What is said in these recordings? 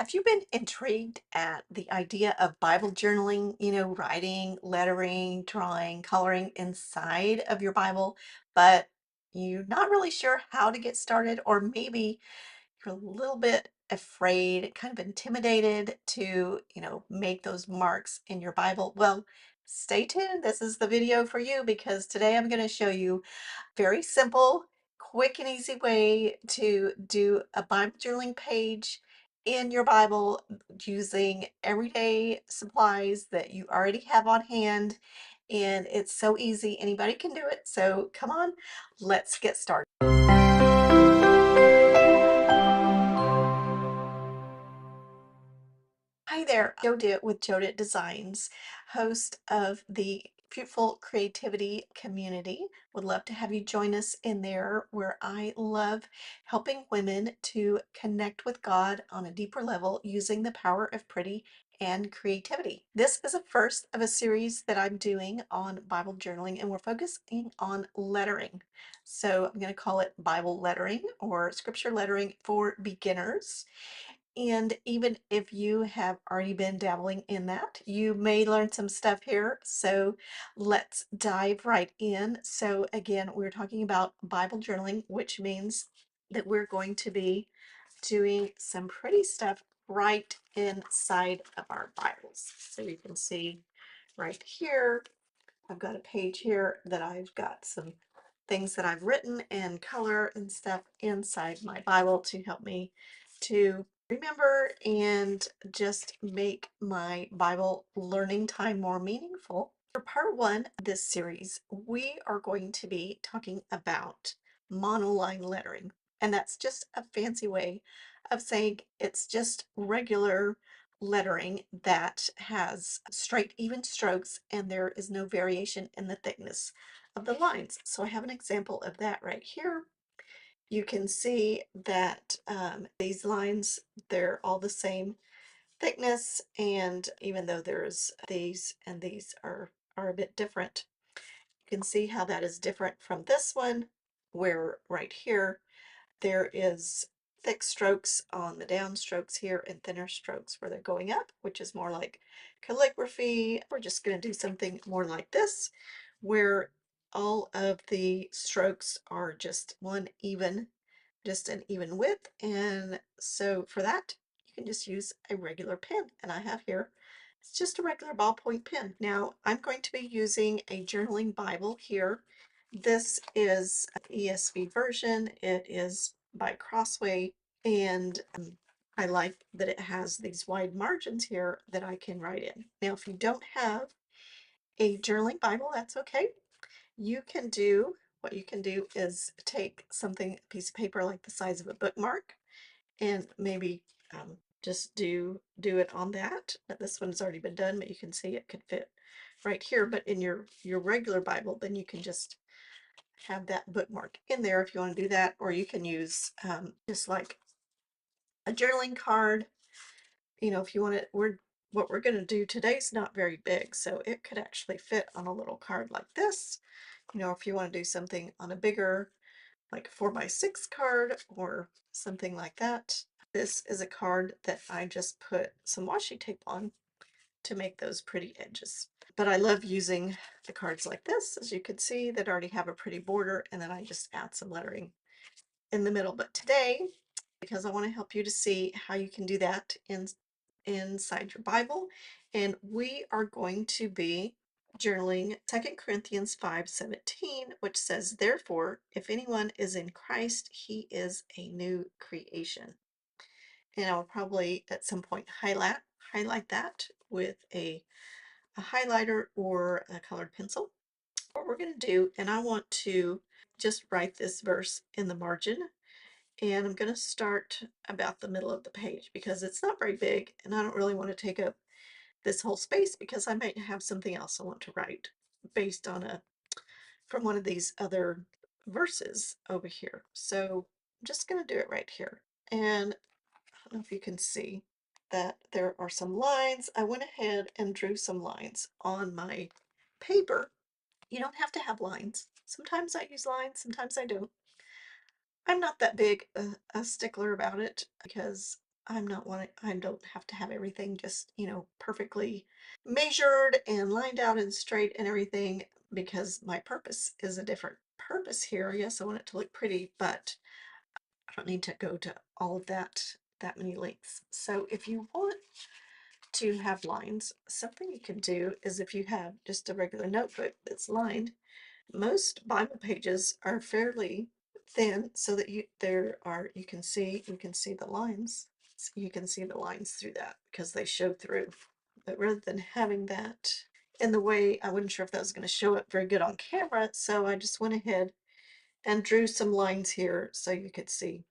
Have you been intrigued at the idea of Bible journaling, writing, lettering, drawing, coloring inside of your Bible, but you're not really sure how to get started, or maybe you're a little bit afraid, kind of intimidated to, make those marks in your Bible? Well, stay tuned. This is the video for you because today I'm going to show you very simple, quick and easy way to do a Bible journaling page in your Bible using everyday supplies that you already have on hand. And it's so easy, anybody can do it. So come on, let's get started. Hi there, JoDitt with JoDitt Designs, host of the Fruitful Creativity Community. Would love to have you join us in there, where I love helping women to connect with God on a deeper level using the power of pretty and creativity. This is a first of a series that I'm doing on Bible journaling, and we're focusing on lettering. So I'm going to call it Bible lettering or scripture lettering for beginners. And even if you have already been dabbling in that, you may learn some stuff here. So let's dive right in. So again, we're talking about Bible journaling, which means that we're going to be doing some pretty stuff right inside of our Bibles. So you can see right here, I've got a page here that I've got some things that I've written and color and stuff inside my Bible to help me to remember and just make my Bible learning time more meaningful. For part one of this series, we are going to be talking about monoline lettering, and that's just a fancy way of saying it's just regular lettering that has straight, even strokes, and there is no variation in the thickness of the lines. So I have an example of that right here. You can see that these lines, they're all the same thickness, and even though there's these and these are a bit different, you can see how that is different from this one, where right here there is thick strokes on the down strokes here and thinner strokes where they're going up, which is more like calligraphy. We're just going to do something more like this, where all of the strokes are just just an even width. And so for that, you can just use a regular pen. And I have here, it's just a regular ballpoint pen. Now I'm going to be using a journaling Bible here. This is an ESV version. It is by Crossway, and I like that it has these wide margins here that I can write in. Now, if you don't have a journaling Bible, that's okay. You can do, what you can do is take something, a piece of paper like the size of a bookmark, and maybe just do it on that. This one's already been done, but you can see it could fit right here. But in your regular Bible, then you can just have that bookmark in there if you want to do that, or you can use just like a journaling card. If you want it, what we're going to do today is not very big, so it could actually fit on a little card like this. If you want to do something on a bigger, like 4x6 card or something like that. This is a card that I just put some washi tape on to make those pretty edges. But I love using the cards like this, as you can see, that already have a pretty border, and then I just add some lettering in the middle. But today, because I want to help you to see how you can do that inside your Bible, and we are going to be journaling 2 Corinthians 5:17, which says, "Therefore, if anyone is in Christ, he is a new creation." And I'll probably at some point highlight that with a highlighter or a colored pencil. What we're going to do, and I want to just write this verse in the margin, and I'm going to start about the middle of the page because it's not very big, and I don't really want to take up this whole space because I might have something else I want to write based on from one of these other verses over here. So I'm just going to do it right here. And I don't know if you can see that there are some lines. I went ahead and drew some lines on my paper. You don't have to have lines. Sometimes I use lines, sometimes I don't. I'm not that big a stickler about it because I don't have to have everything just, perfectly measured and lined out and straight and everything because my purpose is a different purpose here. Yes, I want it to look pretty, but I don't need to go to all of that many lengths. So if you want to have lines, something you can do is if you have just a regular notebook that's lined, most Bible pages are fairly thin so that you can see the lines. So you can see the lines through that because they show through. But rather than having that in the way, I wasn't sure if that was going to show up very good on camera, so I just went ahead and drew some lines here so you could see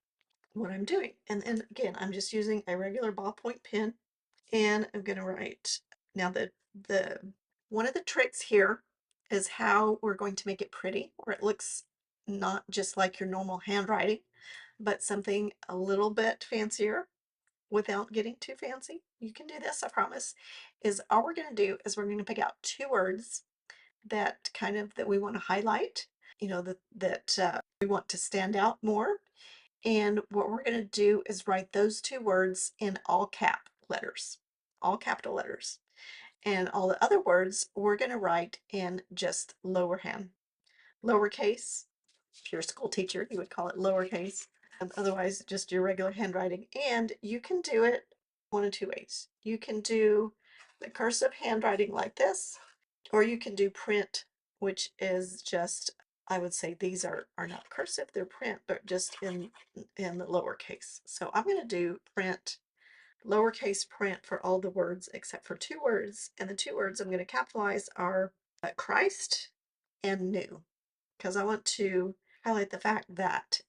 what I'm doing. And again, I'm just using a regular ballpoint pen and I'm going to write. Now the one of the tricks here is how we're going to make it pretty, where it looks not just like your normal handwriting, but something a little bit fancier without getting too fancy. You can do this, I promise. Is all we're going to do is we're going to pick out two words that we want to highlight, that we want to stand out more. And what we're going to do is write those two words in all cap letters, all capital letters. And all the other words we're going to write in just lowercase. If you're a school teacher, you would call it lowercase. Otherwise, just your regular handwriting. And you can do it one of two ways. You can do the cursive handwriting like this, or you can do print, which is just, I would say these are not cursive, they're print, but just in the lowercase. So I'm going to do print, lowercase print for all the words except for two words. And the two words I'm going to capitalize are Christ and new, because I want to highlight the fact that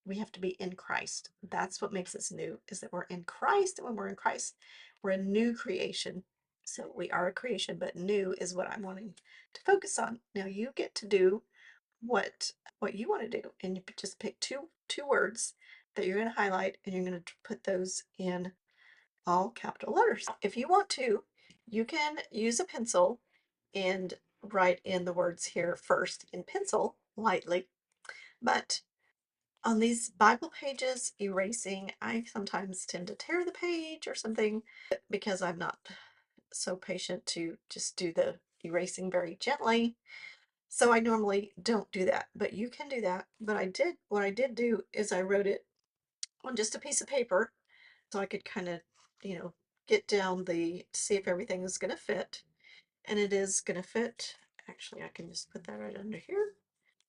we have to be in Christ. That's what makes us new, is that we're in Christ. And when we're in Christ, we're a new creation. So we are a creation, but new is what I'm wanting to focus on. Now you get to do what you want to do, and you just pick two words that you're going to highlight, and you're going to put those in all capital letters. If you want to, you can use a pencil and write in the words here first in pencil lightly, but on these Bible pages, erasing, I sometimes tend to tear the page or something because I'm not so patient to just do the erasing very gently. So I normally don't do that, but you can do that. But what I did do is I wrote it on just a piece of paper so I could kind of, you know, get down see if everything is going to fit. And it is going to fit. Actually, I can just put that right under here.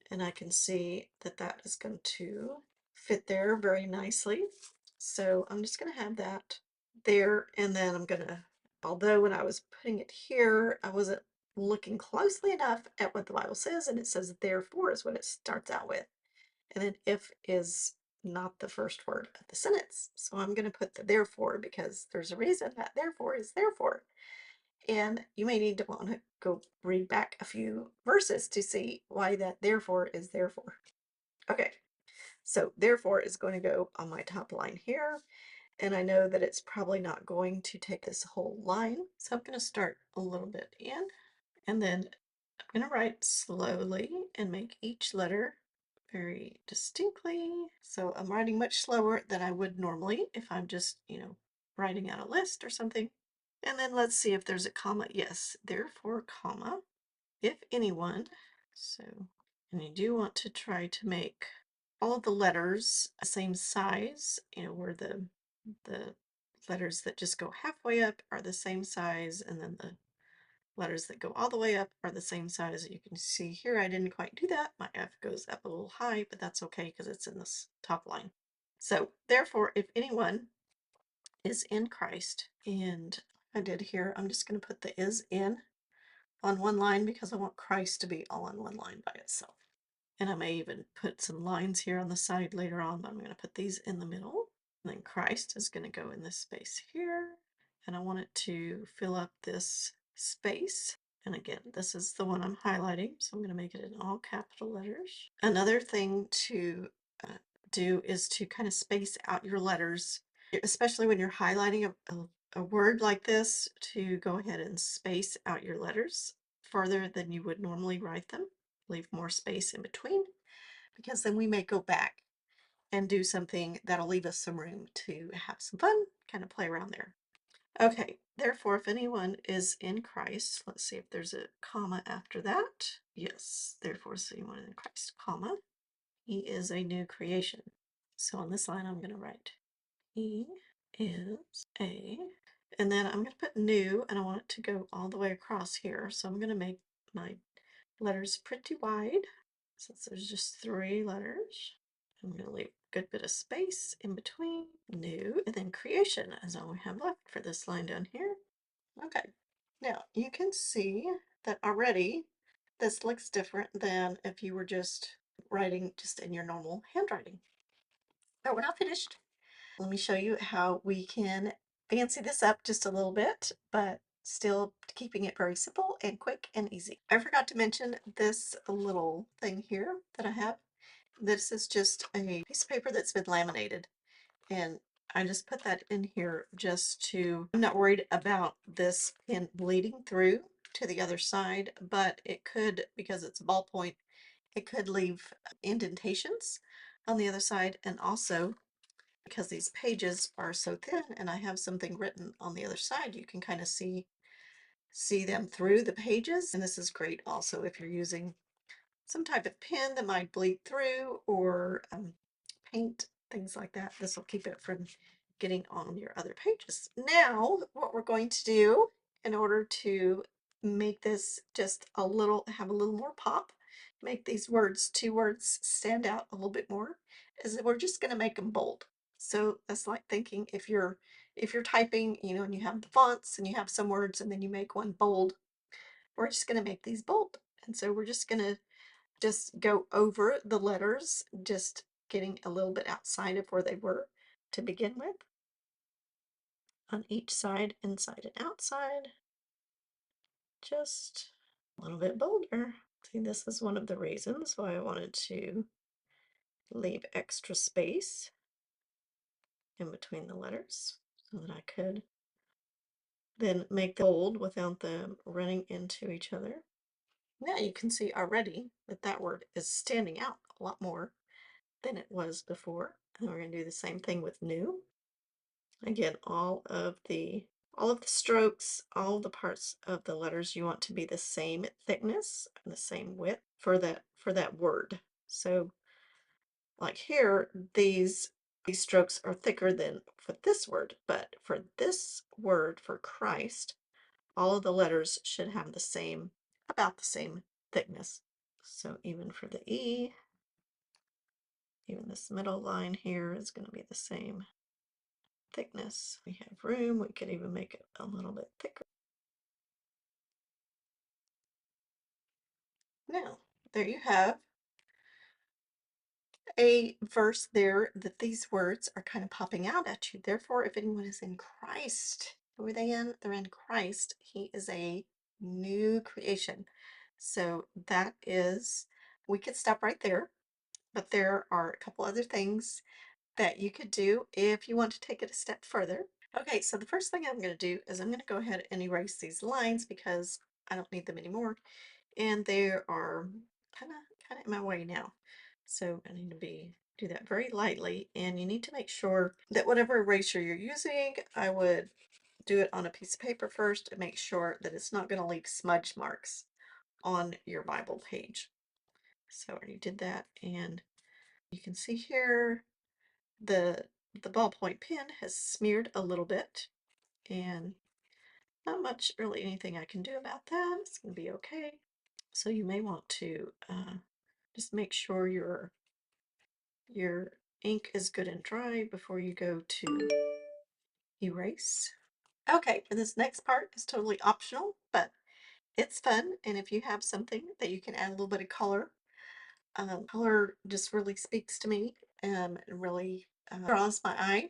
And I can see that that is going to fit there very nicely. So I'm just going to have that there, and then I'm going to, although when I was putting it here, I wasn't looking closely enough at what the Bible says, and it says therefore is what it starts out with. And then if is not the first word of the sentence. So I'm going to put the therefore because there's a reason that therefore is therefore. And you may need to want to go read back a few verses to see why that therefore is therefore. Okay, so therefore is going to go on my top line here. And I know that it's probably not going to take this whole line. So I'm going to start a little bit in, and then I'm going to write slowly and make each letter very distinctly. So I'm writing much slower than I would normally if I'm just, writing out a list or something. And then let's see if there's a comma. Yes, therefore, comma, if anyone. So, and you do want to try to make all of the letters the same size, where the letters that just go halfway up are the same size, and then the letters that go all the way up are the same size. You can see here I didn't quite do that. My F goes up a little high, but that's okay because it's in this top line. So therefore, if anyone is in Christ, and I did here, I'm just going to put the is in on one line because I want Christ to be all on one line by itself. And I may even put some lines here on the side later on, but I'm going to put these in the middle. And then Christ is going to go in this space here. And I want it to fill up this space. And again, this is the one I'm highlighting, so I'm going to make it in all capital letters. Another thing to do is to kind of space out your letters, especially when you're highlighting a word like this, to go ahead and space out your letters farther than you would normally write them. Leave more space in between, because then we may go back and do something that'll leave us some room to have some fun kind of play around there. Okay, therefore, if anyone is in Christ, let's see if there's a comma after that. Yes, therefore, is anyone in Christ, comma, he is a new creation. So on this line, I'm going to write he is a, and then I'm going to put new, and I want it to go all the way across here. So I'm going to make my letters pretty wide, since there's just 3 letters. I'm going to leave a good bit of space in between. New, and then creation is all we have left for this line down here. Okay, now you can see that already this looks different than if you were just writing just in your normal handwriting. But we're not finished. Let me show you how we can fancy this up just a little bit, but still keeping it very simple and quick and easy. I forgot to mention this little thing here that I have. This is just a piece of paper that's been laminated, and I just put that in here just to, I'm not worried about this pin bleeding through to the other side, but it could, because it's a ballpoint, it could leave indentations on the other side. And also, because these pages are so thin and I have something written on the other side, you can kind of see them through the pages. And this is great also if you're using some type of pen that might bleed through, or paint, things like that. This will keep it from getting on your other pages. Now, what we're going to do in order to make this just a little, have a little more pop, make these words, 2 words, stand out a little bit more, is that we're just going to make them bold. So that's like thinking if you're typing, you know, and you have the fonts and you have some words and then you make one bold, we're just going to make these bold. And so we're just going to just go over the letters, just getting a little bit outside of where they were to begin with, on each side, inside and outside, just a little bit bolder. See, this is one of the reasons why I wanted to leave extra space in between the letters so that I could then make them bold without them running into each other. Now you can see already that that word is standing out a lot more than it was before. And we're going to do the same thing with new. Again, all of the strokes, all the parts of the letters you want to be the same thickness and the same width for that word. So like here, these strokes are thicker than for this word, but for this word, for Christ, all of the letters should have about the same thickness. So even for the E, even this middle line here is going to be the same thickness. We have room, we could even make it a little bit thicker. Now, there you have a verse there that these words are kind of popping out at you. Therefore, if anyone is in Christ, who are they in? They're in Christ. He is a new creation. So that is, we could stop right there, but there are a couple other things that you could do if you want to take it a step further. Okay, so the first thing I'm going to do is I'm going to go ahead and erase these lines because I don't need them anymore. And they are kind of in my way now. So I need to do that very lightly, and you need to make sure that whatever eraser you're using, I would do it on a piece of paper first and make sure that it's not going to leave smudge marks on your Bible page. So I already did that, and you can see here the ballpoint pen has smeared a little bit, and not much really anything I can do about that. It's going to be okay. So you may want to just make sure your ink is good and dry before you go to erase. Okay, and this next part is totally optional, but it's fun. And if you have something that you can add a little bit of color, color just really speaks to me, and really draws my eye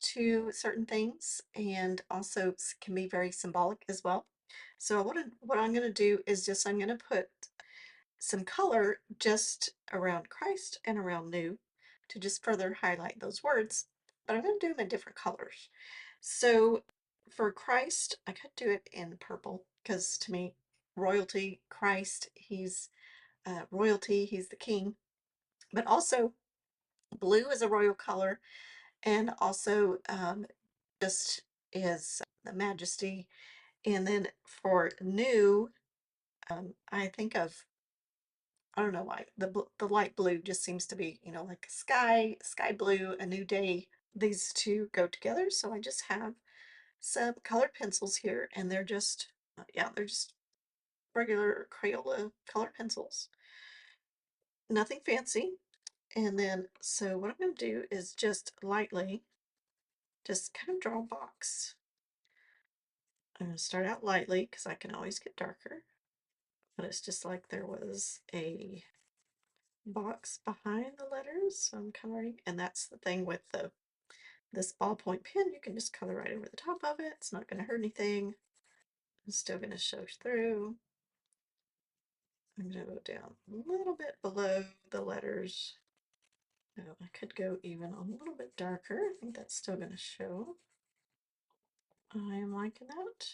to certain things, and also can be very symbolic as well. So what I'm going to do is just I'm going to put some color just around Christ and around new to just further highlight those words, but I'm going to do them in different colors. So for Christ, I could do it in purple because to me, royalty, Christ, he's royalty, he's the king, but also blue is a royal color, and also just is the majesty. And then for new, I think of, I don't know why, the light blue just seems to be, like sky blue, a new day. These two go together. So I just have some colored pencils here, and they're just, yeah, they're just regular Crayola colored pencils. Nothing fancy. And then, so what I'm going to do is just lightly, just kind of draw a box. I'm going to start out lightly because I can always get darker. But it's just like there was a box behind the letters. So I'm coloring, and that's the thing with this ballpoint pen. You can just color right over the top of it. It's not going to hurt anything. It's still going to show through. I'm going to go down a little bit below the letters. Oh, I could go even a little bit darker. I think that's still going to show. I am liking that.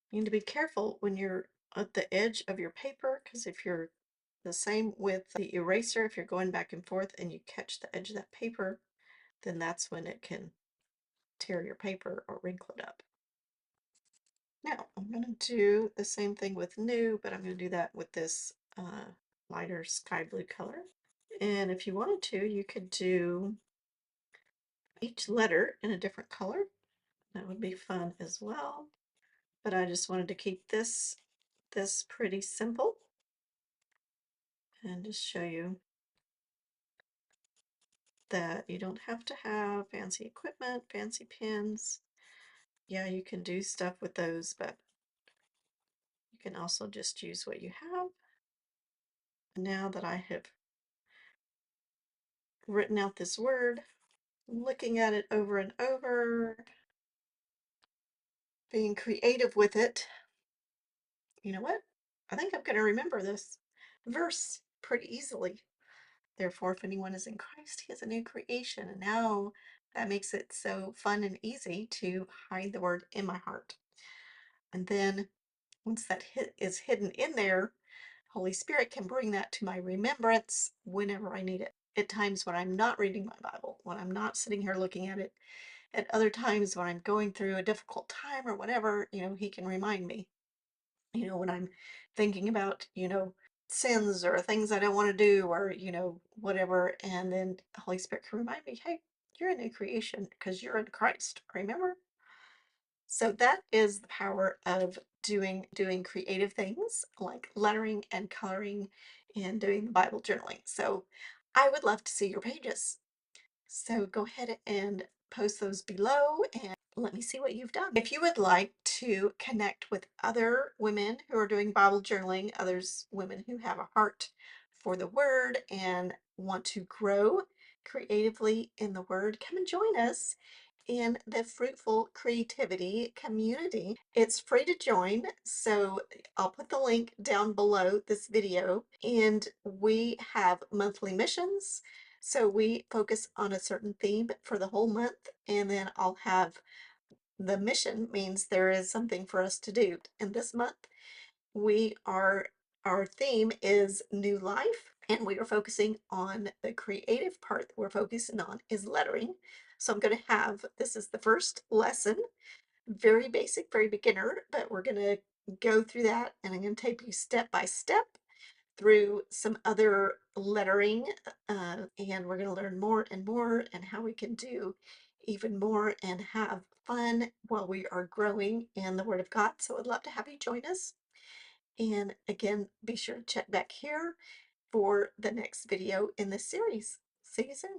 You need to be careful when you're at the edge of your paper, because if you're the same with the eraser, if you're going back and forth and you catch the edge of that paper, then that's when it can tear your paper or wrinkle it up. Now, I'm going to do the same thing with new, but I'm going to do that with this lighter sky blue color. And if you wanted to, you could do each letter in a different color. That would be fun as well. But I just wanted to keep this pretty simple and just show you that you don't have to have fancy equipment, fancy pens. Yeah, you can do stuff with those, but you can also just use what you have. And now that I have written out this word, looking at it over and over, being creative with it, you know what? I think I'm going to remember this verse pretty easily. Therefore, if anyone is in Christ, he is a new creation. And now that makes it so fun and easy to hide the word in my heart. And then once that is hidden in there, Holy Spirit can bring that to my remembrance whenever I need it. At times when I'm not reading my Bible, when I'm not sitting here looking at it, at other times when I'm going through a difficult time or whatever, he can remind me. When I'm thinking about, sins or things I don't want to do or, whatever. And then the Holy Spirit can remind me, hey, you're a new creation because you're in Christ. Remember? So that is the power of doing creative things like lettering and coloring and doing the Bible journaling. So I would love to see your pages. So go ahead and post those below and let me see what you've done. If you would like to connect with other women who are doing Bible journaling, women who have a heart for the Word and want to grow creatively in the Word, come and join us in the Fruitful Creativity community. It's free to join, so I'll put the link down below this video. And we have monthly missions. So we focus on a certain theme for the whole month, and then I'll have the mission means there is something for us to do. And this month our theme is new life, and we are focusing on the creative part that we're focusing on is lettering. So I'm going to have, this is the first lesson, very basic, very beginner, but we're going to go through that, and I'm going to take you step by step through some other lettering, and we're going to learn more and more and how we can do even more and have fun while we are growing in the Word of God. So I'd love to have you join us. And again, be sure to check back here for the next video in this series. See you soon.